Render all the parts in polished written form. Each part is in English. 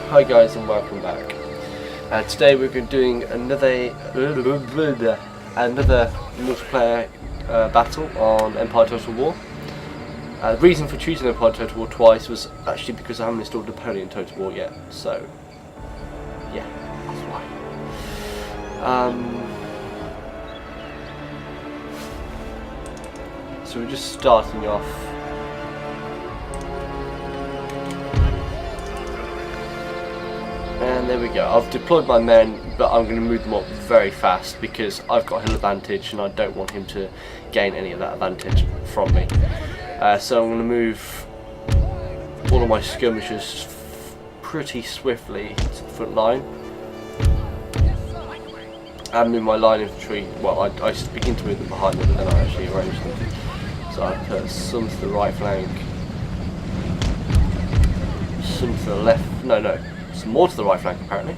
Hi guys and welcome back. Today we're doing another multiplayer battle on Empire Total War. The reason for choosing Empire Total War twice was actually because I haven't installed Napoleon Total War yet, so yeah, that's why. So we're just starting off. And there we go. I've deployed my men, but I'm going to move them up very fast because I've got hill advantage and I don't want him to gain any of that advantage from me. So I'm going to move all of my skirmishers pretty swiftly to the front line. And move my line infantry, well I begin to move them behind them, but then I actually arrange them. So I put some to the right flank, some to the left, no. Some more to the right flank apparently.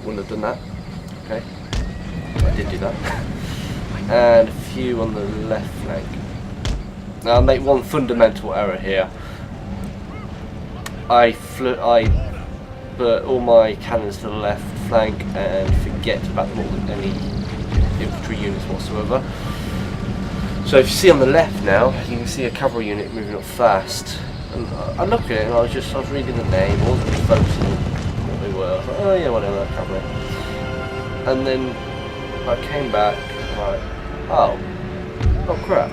Wouldn't have done that. Okay. I did do that. And a few on the left flank. Now I'll make one fundamental error here. I put all my cannons to the left flank and forget about any infantry units whatsoever. So if you see on the left now, you can see a cavalry unit moving up fast. And I looked at it and I was reading the name, I wasn't really focusing on what they were. I was like, oh yeah, whatever, cavalry. And then I came back and oh crap.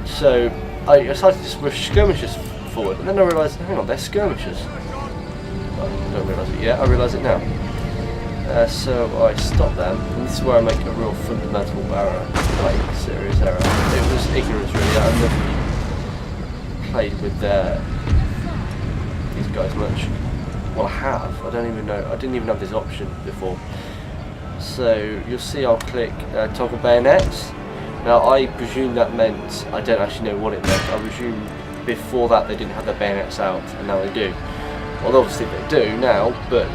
So I decided to push skirmishers forward, and then I realised, hang on, they're skirmishers. I don't realise it yet, I realise it now. So I stopped them, and this is where I make a real fundamental error, like serious error. It was ignorance really. I never played with these guys much. Well, I have. I don't even know. I didn't even have this option before. So you'll see I'll click toggle bayonets. Now I presume that meant, I don't actually know what it meant. I presume before that they didn't have their bayonets out, and now they do. Well, obviously they do now, but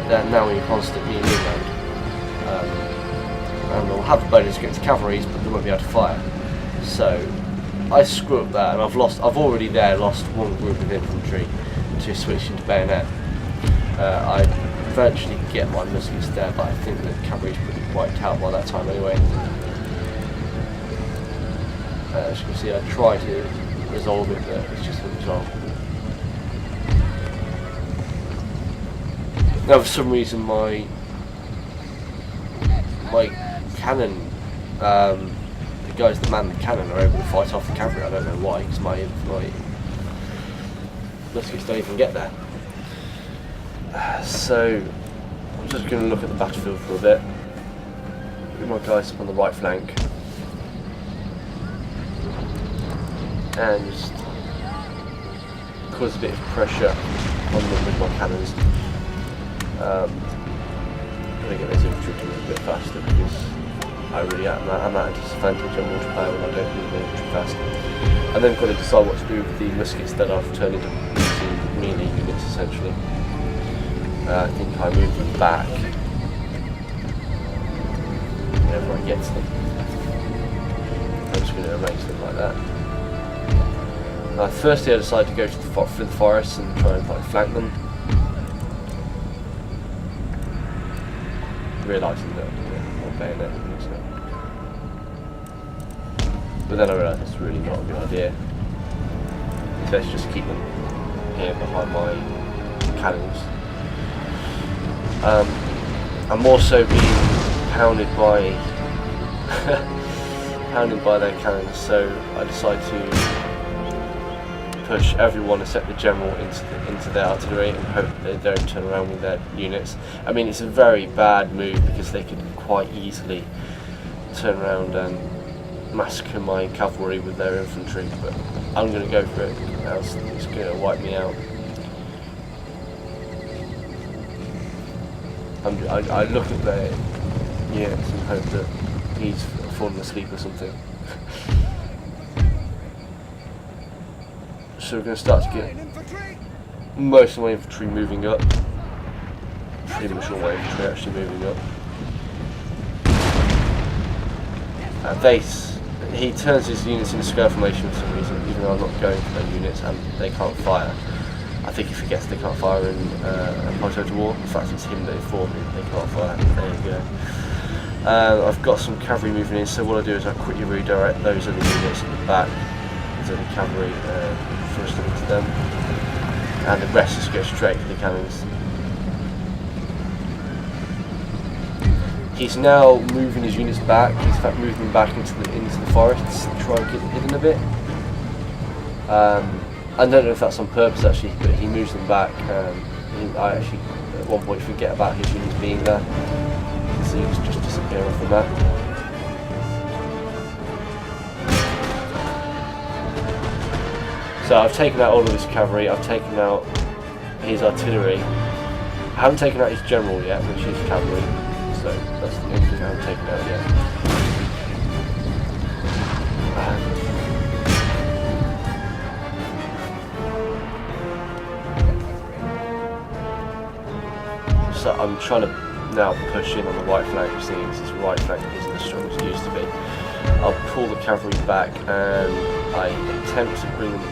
they're now in constant melee mode. And they'll have a bonus against cavalries, but they won't be able to fire. So I screw up that, and I've already lost one group of infantry to switch into bayonet. I eventually get my muskets there, but I think the cavalry's pretty wiped out by that time anyway. As you can see, I try to resolve it, but it's just unresolved. Now for some reason my cannon, the guys that man the cannon are able to fight off the cavalry. I don't know why, because my muskets don't even get there. So I'm just going to look at the battlefield for a bit. Get my guys up on the right flank and just cause a bit of pressure on them with my cannons. I'm going to get this infantry to move a bit faster because I'm at a disadvantage on multiplayer when I don't move the infantry fast. And then I've got to decide what to do with the muskets that I've turned into melee units essentially. I think I move them back whenever I get to them. I'm just going to arrange them like that. Firstly I decided to go to the forest and try and flank them. Realising that I'm bayonet them, so. But then I realised that's really not a good idea. Let's just keep them here behind my cannons. I'm also being pounded by their cannons, so I decided to push everyone except the general into their artillery and hope they don't turn around with their units. I mean, it's a very bad move because they could quite easily turn around and massacre my cavalry with their infantry, but I'm going to go for it, else it's going to wipe me out. I look at their units and hope that he's fallen asleep or something. So we're going to start to get most of my infantry moving up. Pretty much all my infantry actually moving up. He turns his units into square formation for some reason, even though I'm not going for their units and they can't fire. I think he forgets they can't fire in Empire Total War. In fact, it's him that informed me they can't fire. There you go. I've got some cavalry moving in, so what I do is I quickly redirect those other units at the back into the cavalry, first into them, and the rest just go straight to the cannons. He's now moving his units back. He's in fact moving them back into the forests to try and keep them hidden a bit. I don't know if that's on purpose actually, but he moves them back. I actually at one point forget about his units being there, so he just disappear off the map. So I've taken out all of his cavalry. I've taken out his artillery. I haven't taken out his general yet, which is cavalry. So that's the only thing I haven't taken out yet. So I'm trying to now push in on the right flank, seeing as his right flank isn't as strong as it used to be. I'll pull the cavalry back and I attempt to bring them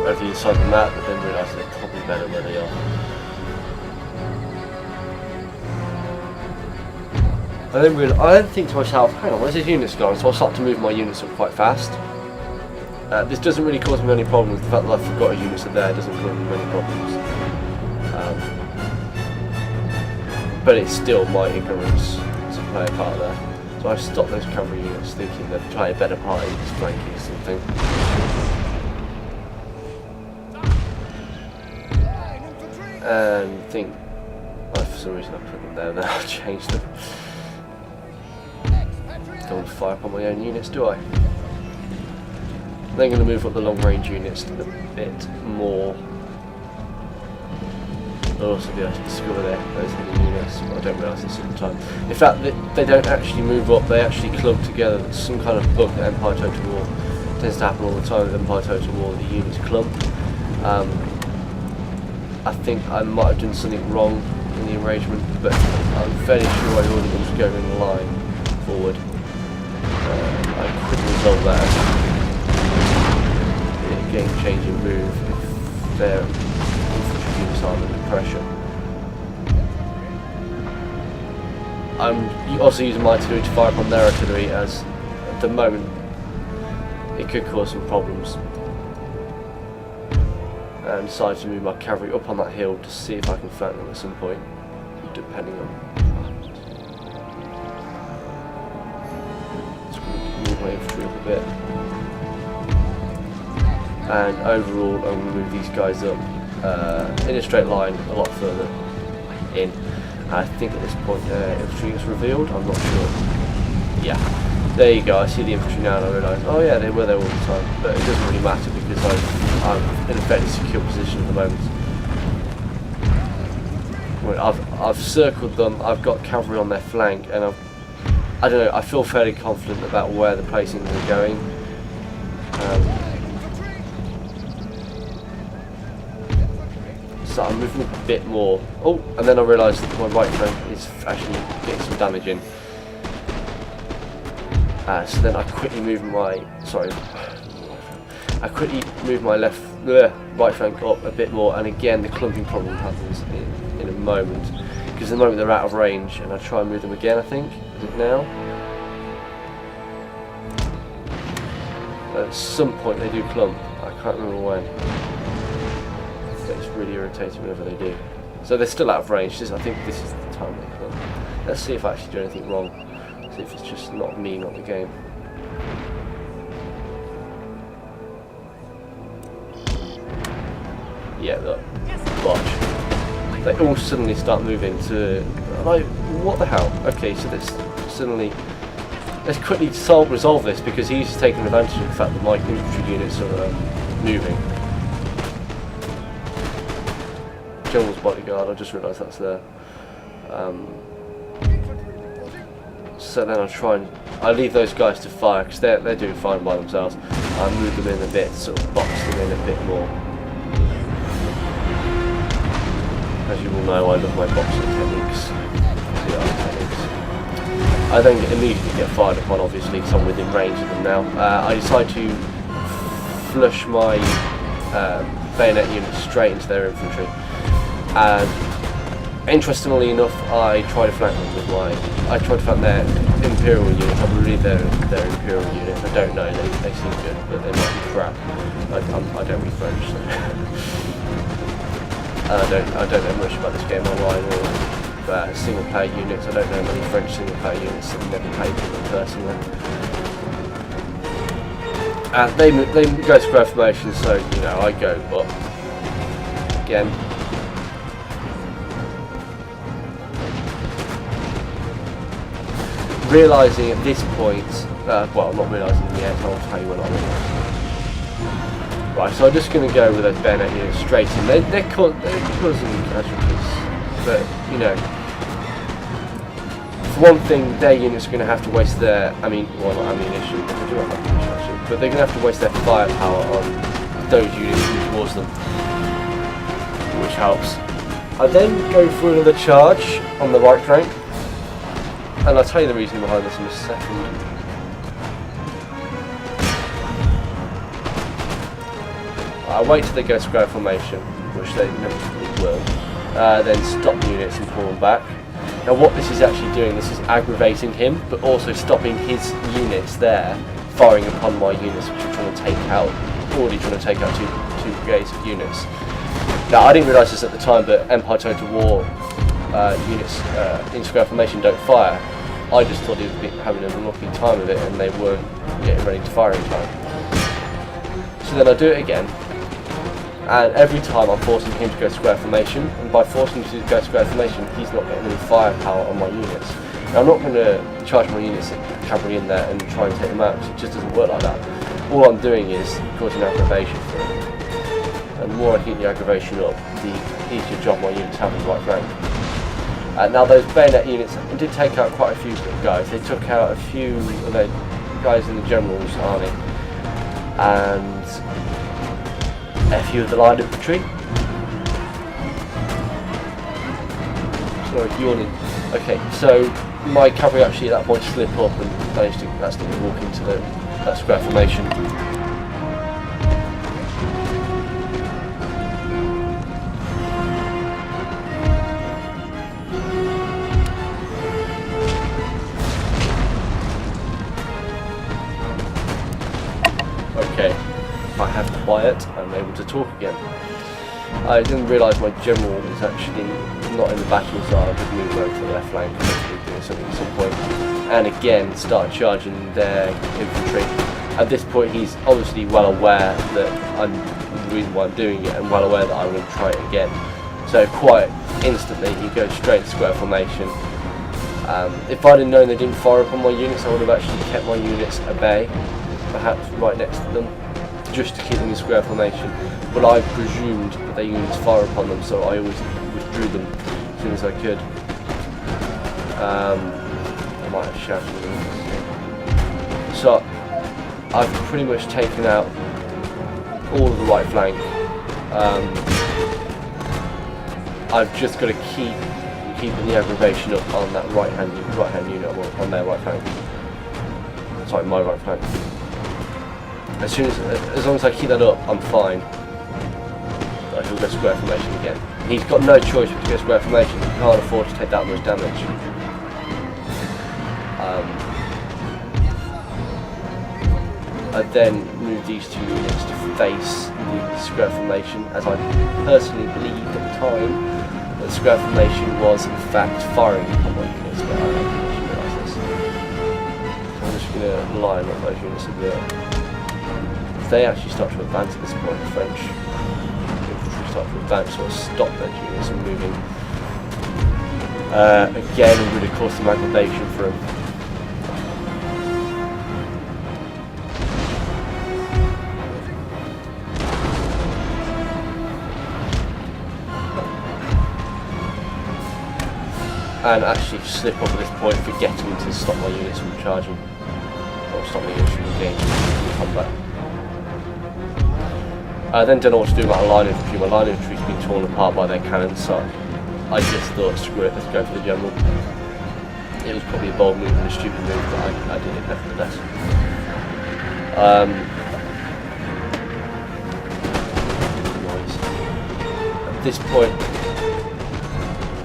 over the inside the map, but then realise they're probably better where they are. I then think to myself, hang on, where's his units gone? So I'll start to move my units up quite fast. This doesn't really cause me any problems. The fact that I forgot his units are there doesn't cause me many problems. But it's still my ignorance to play a part there. So I've stopped those cavalry units thinking they'd play a better part in this flanking or something. And I think, for some reason I put them there, then I'll change them. Don't want to fire upon my own units, do I? Then I'm going to move up the long range units a bit more. I'll also be able to discover those hidden units, but I don't realise this at the time. In fact, they don't actually move up, they actually clump together. There's some kind of bug that Empire Total War tends to happen all the time with Empire Total War, the units clump. I think I might have done something wrong in the arrangement, but I'm fairly sure I ordered them to go in a line forward. I couldn't resolve that. It's a game-changing move if their infantry units are under pressure. I'm also using my artillery to fire upon their artillery, as at the moment it could cause some problems. And decided to move my cavalry up on that hill to see if I can flank them at some point, depending on. Just going to move my infantry up a bit. And overall, I'm going to move these guys up in a straight line a lot further in. I think at this point infantry is revealed, I'm not sure. Yeah. There you go, I see the infantry now and I realise, oh yeah, they were there all the time, but it doesn't really matter because I'm in a fairly secure position at the moment. Well, I've circled them, I've got cavalry on their flank, and I don't know, I feel fairly confident about where the placings are going. So I'm moving a bit more. Oh, and then I realised that my right flank is actually getting some damage in. So then I quickly move my right flank up a bit more, and again the clumping problem happens in a moment, because at the moment they're out of range, and I try and move them again. I think is it now? At some point they do clump. I can't remember when. It's really irritating whenever they do. So they're still out of range. I think this is the time they clump. Let's see if I actually do anything wrong. If it's just not me, not the game. Yeah, look. Watch. They all suddenly start moving to... like, what the hell? Okay, so this suddenly... Let's quickly resolve this, because he's taking advantage of the fact that my infantry units are moving. General's bodyguard, I just realised that's there. So then I leave those guys to fire, because they're doing fine by themselves. I move them in a bit, sort of box them in a bit more. As you all know, I love my boxing techniques. I don't immediately get fired upon, obviously, because I'm within range of them now. I decide to flush my bayonet units straight into their infantry. And interestingly enough, I tried to flank them with I tried to flank their Imperial units. I believe they're Imperial units. I don't know. They seem good, but they might be crap. I don't read French, so I don't know much about this game online or single player units. I don't know many French single player units. I've never played them personally. And they go square formation, so you know I go, but again. Realising at this point, well, not realising yet, I'll tell you when I realise. Right, so I'm just going to go with those bayonet units straight in. They're causing casualties, but you know, for one thing, their units are going to have to waste their, not ammunition, they do have ammunition actually, but they're going to have to waste their firepower on those units towards them, which helps. I then go for another charge on the right flank. And I'll tell you the reason behind this in a second. I wait till they go square formation, which they inevitably will, then stop units and pull them back. Now what this is actually doing, this is aggravating him, but also stopping his units there, firing upon my units which are already trying to take out two brigades of units. Now I didn't realise this at the time, but Empire Total War units in square formation don't fire. I just thought he would be having an unlucky time of it and they weren't getting ready to fire in time. So then I do it again, and every time I'm forcing him to go square formation, and by forcing him to go square formation he's not getting any firepower on my units. Now I'm not going to charge my units cavalry in there and try and take them out, because it just doesn't work like that. All I'm doing is causing aggravation for him. And the more I keep the aggravation up, the easier job my units have on the right flank. Now those bayonet units did take out quite a few guys. They took out a few of the guys in the General's army and a few of the line infantry. Sorry, yawning. Okay, so my cavalry actually at that point slip up and managed to accidentally walk into that square formation. Okay, I have quiet, I'm able to talk again. I didn't realise my general was actually not in the battle, so I would move over to the left flank, hopefully doing something at some point. And again, start charging their infantry. At this point, he's obviously well aware that the reason why I'm doing it, and well aware that I'm going to try it again. So quite instantly, he goes straight to square formation. If I'd have known they didn't fire upon my units, I would have actually kept my units at bay, perhaps right next to them, just to keep them in square formation. But I presumed that their units fire upon them, so I always withdrew them as soon as I could. I might have shouted at them. So I've pretty much taken out all of the right flank. I've just got to keep keeping the aggravation up on that right hand unit on their right flank. Sorry, my right flank. As long as I keep that up, I'm fine. But he'll go square formation again. He's got no choice but to go square formation. He can't afford to take that much damage. I then move these two units to face the square formation, as I personally believed at the time that the square formation was in fact firing upon my units, but I didn't realise this. So I'm just going to line up those units a bit. If they actually start to advance at this point, the French infantry start to advance, or stop those units from moving. Again, it would have caused some aggravation for them. And actually slip up at this point, forgetting to stop my units from charging, or stop the units from engaging in combat. I then don't know what to do about my line infantry. My line infantry's been torn apart by their cannons, so I just thought, screw it, let's go for the general. It was probably a bold move and a stupid move, but I did it nevertheless. Noise. this point,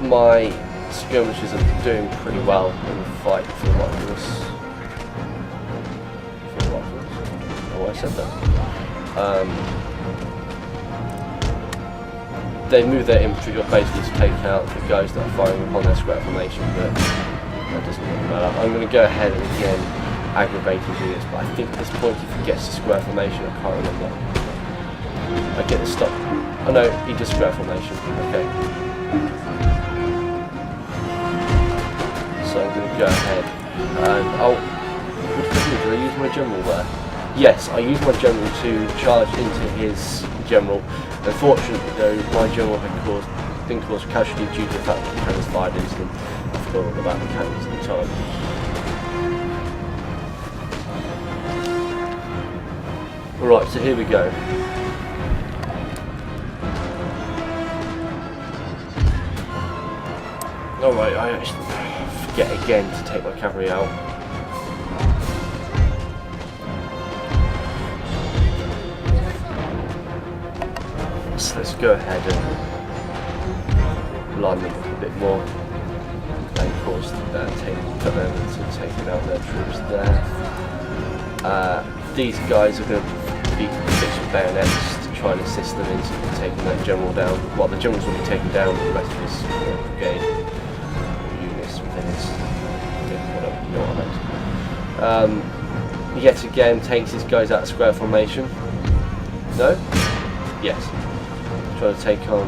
my skirmishers are doing pretty well in the fight for the rifles. Oh, I said that. They move their infantry up basically to take out the guys that are firing upon their square formation, but that doesn't really matter. I'm going to go ahead and again aggravate his units, but I think at this point if he gets to square formation, I can't remember. I get the stop. Oh no, he does square formation. Okay. So I'm going to go ahead and did I use my general there? Yes, I used my general to charge into his general. Unfortunately though, my general had been caused casualty due to the fact that the cannons fired into them. I forgot all about the cannons at the time. Right, so here we go. Alright, I actually forget again to take my cavalry out. So let's go ahead and line them up a bit more. And of course, put them into taking out their troops there. These guys are going to be fixed with bayonets to try and assist them in taking that general down. Well, the general's going to be taken down with the rest of his brigade. Units within his... whatever, you know what I meant. Yet again, takes his guys out of square formation. No? Yes. Trying to take on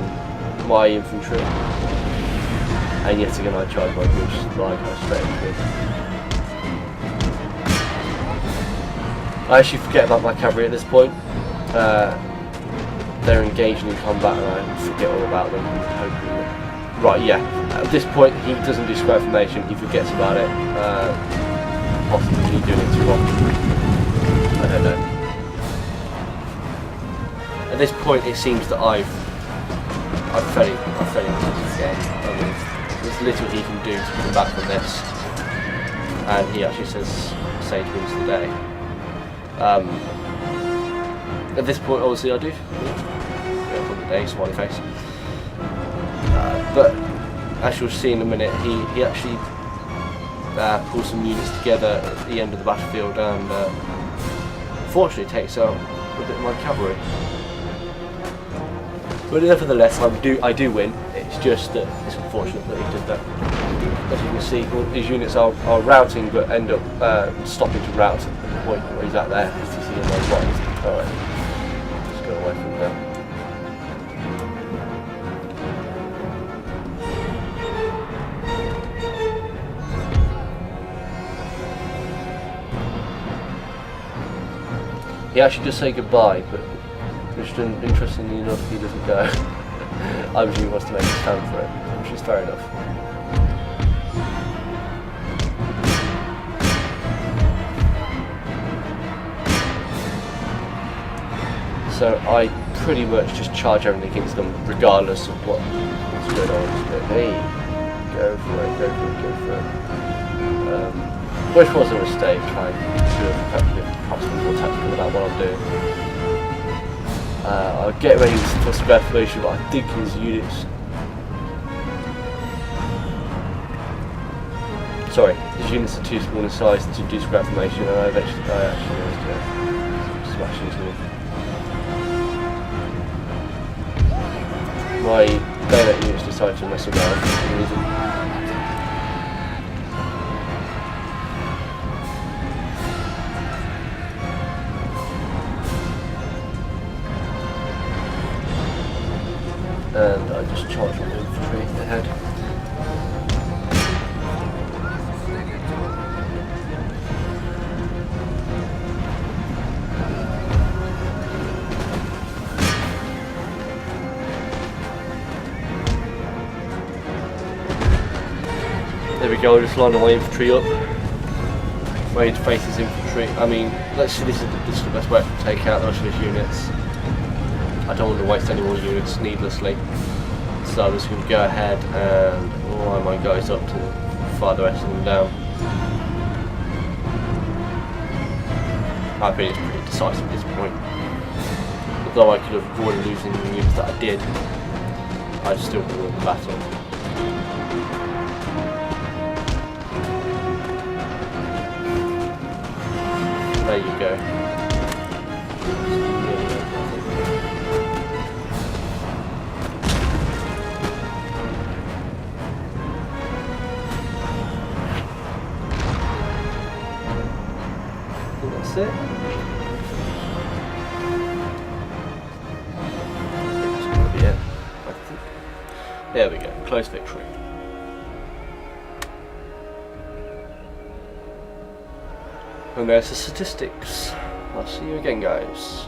my infantry. And yet again, I charge my British line guys straight into. I actually forget about my cavalry at this point. They're engaging in combat and I forget all about them. Hoping right, yeah. At this point, he doesn't do square formation. He forgets about it. Possibly doing it too often. I don't know. At this point, it seems that I've failed this game. I mean, there's little he can do to come back from this, and he actually says Sage wins the day. At this point, obviously, I do. Yeah, win the day, smiley face. But as you'll see in a minute, he actually pulls some units together at the end of the battlefield, and unfortunately takes out a bit of my cavalry. But nevertheless, I do win. It's just that it's unfortunate that he did that. As you can see, all his units are routing, but end up stopping to rout at the point where he's at there. As you see in those lines. Alright, let's go away from there. He actually does say goodbye, but interestingly enough, he doesn't go. I presume he wants to make a stand for it, which is fair enough. So I pretty much just charge everything against them, regardless of what's going on. But hey, go for it. Which was a mistake, trying to be perhaps more tactical about what I'm doing. I'll get ready for square formation, but I think his units... Sorry, his units are too small in size to do square formation, and I actually managed to smash into him. My bayonet units decided to mess around for some reason. And I just charge my infantry ahead. There we go, I just lined my infantry up. Ready to face his infantry. I mean, let's see, this is the best way to take out the rest of his units. I don't want to waste any more units needlessly, so I'm just going to go ahead and line my guys up to fire the rest of them down. I think it's pretty decisive at this point, although I could have avoided losing the units that I did. I've still won the battle. There you go. That's it. That's gonna be it, I think. There we go, close victory. And there's the statistics. I'll see you again, guys.